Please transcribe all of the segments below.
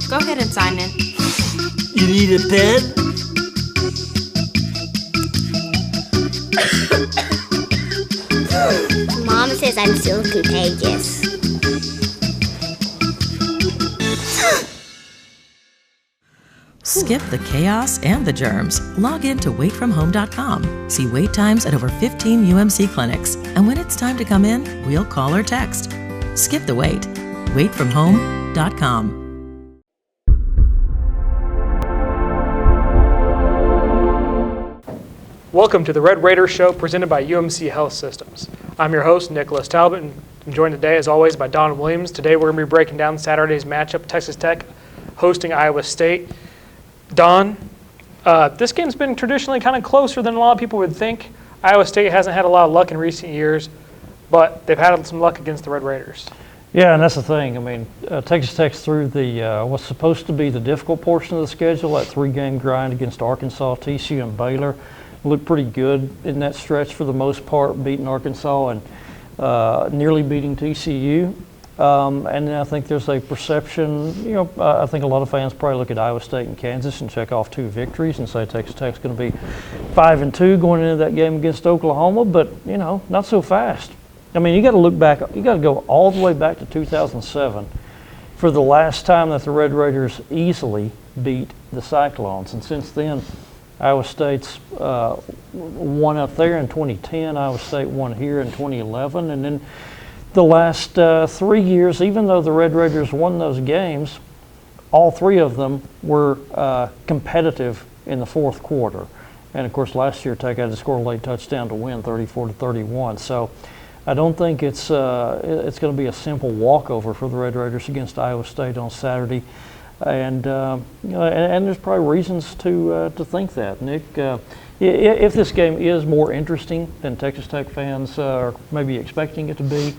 Go ahead and sign in. You need a pen? Mom says I'm so contagious. Skip the chaos and the germs. Log in to waitfromhome.com. See wait times at over 15 UMC clinics. And when it's time to come in, we'll call or text. Skip the wait. Waitfromhome.com. Welcome to the Red Raiders Show presented by UMC Health Systems. I'm your host, Nicholas Talbot, and I'm joined today, as always, by Don Williams. Today we're going to be breaking down Saturday's matchup, Texas Tech hosting Iowa State. Don, this game's been traditionally kind of closer than a lot of people would think. Iowa State hasn't had a lot of luck in recent years, but they've had some luck against the Red Raiders. Yeah, and that's the thing. I mean, Texas Tech's through the what's supposed to be the difficult portion of the schedule, that three-game grind against Arkansas, TCU, and Baylor. Looked pretty good in that stretch for the most part, beating Arkansas and nearly beating TCU. And then I think there's a perception, I think a lot of fans probably look at Iowa State and Kansas and check off 2 victories and say Texas Tech's going to be 5-2 going into that game against Oklahoma, but, not so fast. I mean, you got to look back, you got to go all the way back to 2007 for the last time that the Red Raiders easily beat the Cyclones. And since then, Iowa State's won up there in 2010, Iowa State won here in 2011, and then the last 3 years, even though the Red Raiders won those games, all 3 of them were competitive in the fourth quarter. And of course, last year Tech had to score a late touchdown to win, 34-31. So I don't think it's going to be a simple walkover for the Red Raiders against Iowa State on Saturday. And and there's probably reasons to think that, Nick. If this game is more interesting than Texas Tech fans are maybe expecting it to be,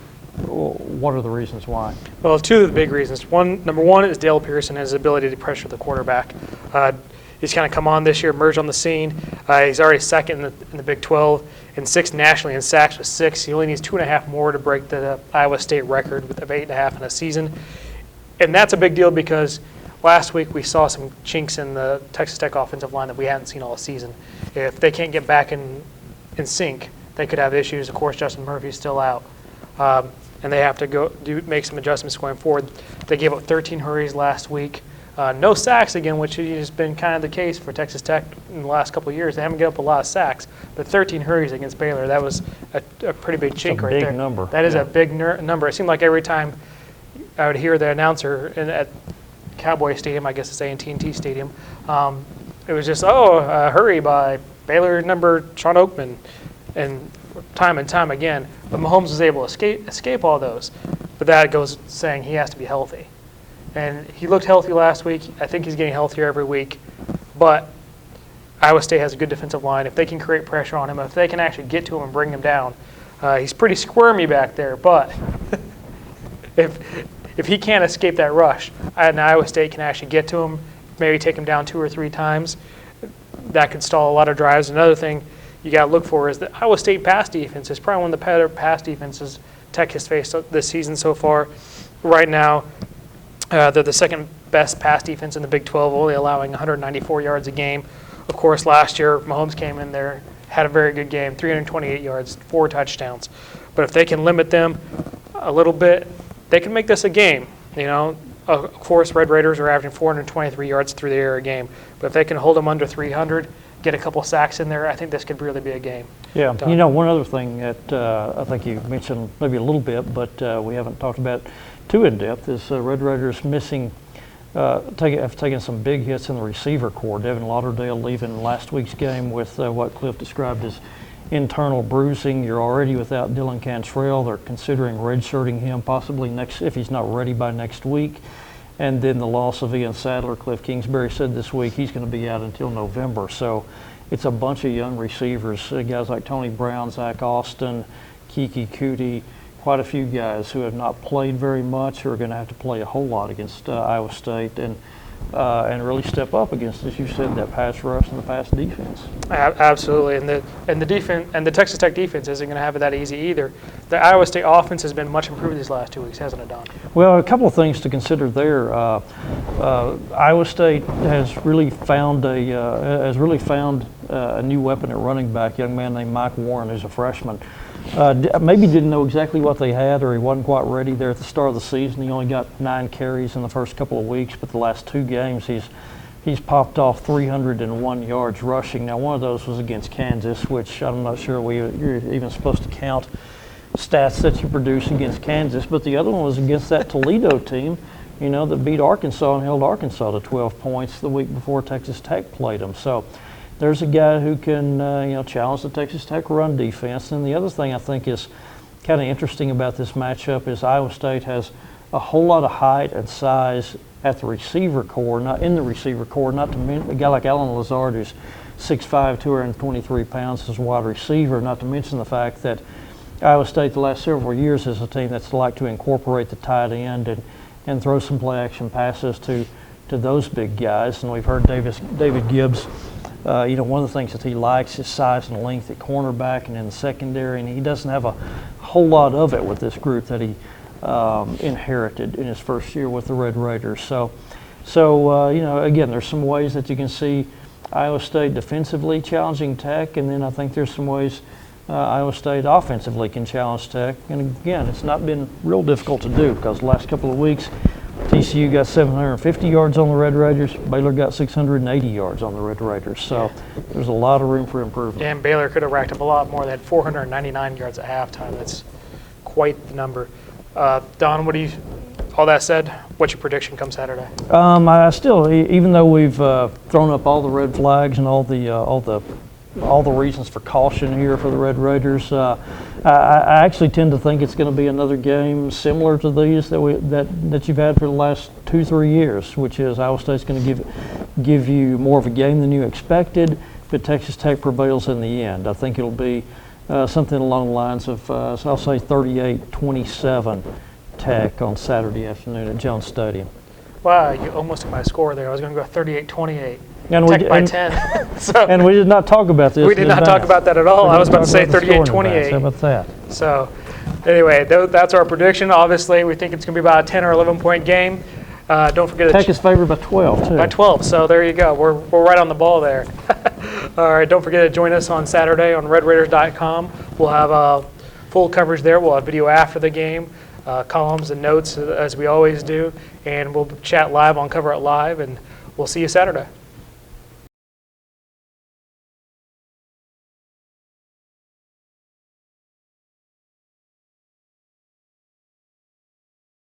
what are the reasons why? Well, 2 of the big reasons. Number one is Dale Pearson and his ability to pressure the quarterback. He's kind of come on this year, emerged on the scene. He's already second in the Big 12 and 6th nationally in sacks with 6. He only needs 2.5 more to break the Iowa State record of 8.5 in a season. And that's a big deal because last week we saw some chinks in the Texas Tech offensive line that we hadn't seen all season. If they can't get back in sync, they could have issues. Of course, Justin Murphy's still out. And they have to make some adjustments going forward. They gave up 13 hurries last week. No sacks again, which has been kind of the case for Texas Tech in the last couple of years. They haven't given up a lot of sacks, but 13 hurries against Baylor, that was a pretty big chink right there. Big number. That is a big number. It seemed like every time I would hear the announcer at Cowboy Stadium, I guess it's A&T Stadium, it was just, hurry by Baylor number Sean Oakman, and time again. But Mahomes was able to escape all those. But that goes saying he has to be healthy. And he looked healthy last week. I think he's getting healthier every week. But Iowa State has a good defensive line. If they can create pressure on him, if they can actually get to him and bring him down, he's pretty squirmy back there. But if he can't escape that rush, and Iowa State can actually get to him, maybe take him down 2 or 3 times, that could stall a lot of drives. Another thing you got to look for is the Iowa State pass defense is probably one of the better pass defenses Tech has faced this season so far. Right now, they're the second best pass defense in the Big 12, only allowing 194 yards a game. Of course, last year, Mahomes came in there, had a very good game, 328 yards, 4 touchdowns. But if they can limit them a little bit, they can make this a game. Of course, Red Raiders are averaging 423 yards through the air a game. But if they can hold them under 300, get a couple sacks in there, I think this could really be a game. Yeah, one other thing that I think you mentioned maybe a little bit, but we haven't talked about too in depth, is Red Raiders missing, have taken some big hits in the receiver corps. Devin Lauderdale leaving last week's game with what Cliff described as internal bruising. You're already without Dylan Cantrell. They're considering redshirting him possibly if he's not ready by next week. And then the loss of Ian Sadler. Cliff Kingsbury said this week he's going to be out until November. So it's a bunch of young receivers, guys like Tony Brown, Zach Austin, Kiki Cootie, quite a few guys who have not played very much, who are going to have to play a whole lot against Iowa State. And and really step up against, as you said, that pass rush and the pass defense. Absolutely, and the defense and the Texas Tech defense isn't going to have it that easy either. The Iowa State offense has been much improved these last 2 weeks, hasn't it, Don? Well, a couple of things to consider there. Iowa State has really found a new weapon at running back, a young man named Mike Warren, who's a freshman. Maybe didn't know exactly what they had, or he wasn't quite ready there at the start of the season. He only got 9 carries in the first couple of weeks, but the last 2 games he's popped off 301 yards rushing. Now, one of those was against Kansas, which I'm not sure you're even supposed to count stats that you produce against Kansas, but the other one was against that Toledo team, that beat Arkansas and held Arkansas to 12 points the week before Texas Tech played them. So there's a guy who can, challenge the Texas Tech run defense. And the other thing I think is kind of interesting about this matchup is Iowa State has a whole lot of height and size at the receiver core, not in the receiver core, not to mention a guy like Alan Lazard, who's 6'5", 223 pounds, as a wide receiver, not to mention the fact that Iowa State the last several years is a team that's like to incorporate the tight end and throw some play-action passes to those big guys. And we've heard David Gibbs, one of the things that he likes is size and length at cornerback and in the secondary, and he doesn't have a whole lot of it with this group that he inherited in his first year with the Red Raiders. So again, there's some ways that you can see Iowa State defensively challenging Tech, and then I think there's some ways Iowa State offensively can challenge Tech. And again, it's not been real difficult to do because the last couple of weeks, TCU got 750 yards on the Red Raiders. Baylor got 680 yards on the Red Raiders. So there's a lot of room for improvement. And Baylor could have racked up a lot more. They had 499 yards at halftime. That's quite the number. Don, all that said, what's your prediction come Saturday? I still, even though we've thrown up all the red flags and all the reasons for caution here for the Red Raiders, I actually tend to think it's going to be another game similar to these that you've had for the last 2-3 years, which is Iowa State's going to give you more of a game than you expected, but Texas Tech prevails in the end. I think it'll be something along the lines of, I'll say 38-27 Tech on Saturday afternoon at Jones Stadium. Wow, you almost took my score there. I was going to go 38-28. And Tech by 10. So and we did not talk about this. We did not talk about that at all. I was about to say 38-28. How about that? So anyway, that's our prediction. Obviously, we think it's going to be about a 10 or 11-point game. Don't forget Tech is favored by 12, too. By 12, so there you go. We're right on the ball there. All right, don't forget to join us on Saturday on RedRaiders.com. We'll have full coverage there. We'll have video after the game, columns and notes as we always do, and we'll chat live on Cover It Live, and we'll see you Saturday.